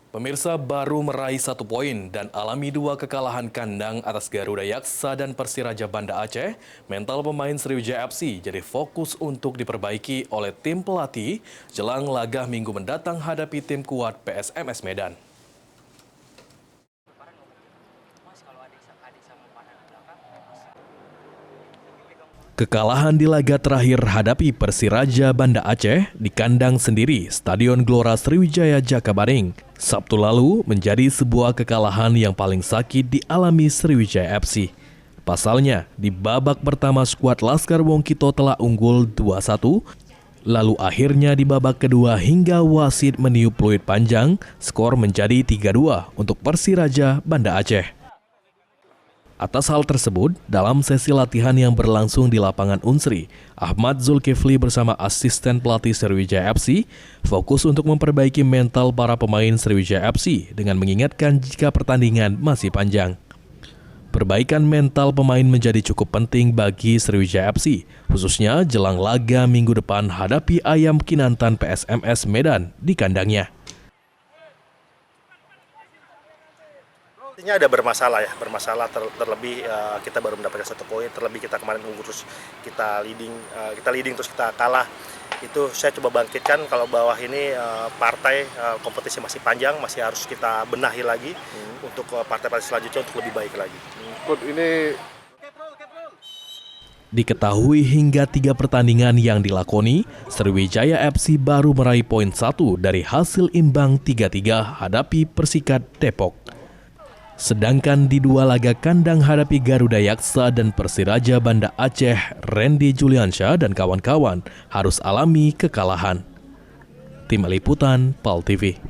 Pemirsa baru meraih 1 poin dan alami 2 kekalahan kandang atas Garuda Yaksa dan Persiraja Banda Aceh, mental pemain Sriwijaya FC jadi fokus untuk diperbaiki oleh tim pelatih jelang laga minggu mendatang hadapi tim kuat PSMS Medan. Kekalahan di laga terakhir hadapi Persiraja Banda Aceh di kandang sendiri Stadion Gelora Sriwijaya Jakabaring Sabtu lalu menjadi sebuah kekalahan yang paling sakit dialami Sriwijaya FC. Pasalnya, di babak pertama skuad Laskar Wongkito telah unggul 2-1, lalu akhirnya di babak kedua hingga wasit meniup peluit panjang, skor menjadi 3-2 untuk Persiraja Banda Aceh. Atas hal tersebut, dalam sesi latihan yang berlangsung di lapangan Unsri, Ahmad Zulkifli bersama asisten pelatih Sriwijaya FC fokus untuk memperbaiki mental para pemain Sriwijaya FC dengan mengingatkan jika pertandingan masih panjang. Perbaikan mental pemain menjadi cukup penting bagi Sriwijaya FC, khususnya jelang laga minggu depan hadapi Ayam Kinantan PSMS Medan di kandangnya. Artinya ada bermasalah terlebih kita baru mendapatkan 1 poin, terlebih kita kemarin unggul terus kita leading terus kita kalah. Itu saya coba bangkitkan kalau bawah ini partai kompetisi masih panjang, masih harus kita benahi lagi untuk partai-partai selanjutnya untuk lebih baik lagi. Diketahui hingga 3 pertandingan yang dilakoni, Sriwijaya FC baru meraih poin 1 dari hasil imbang 3-3 hadapi Persikat Depok. Sedangkan di 2 laga kandang hadapi Garuda Yaksa dan Persiraja Banda Aceh, Randy Juliansyah dan kawan-kawan harus alami kekalahan. Tim Liputan PAL TV.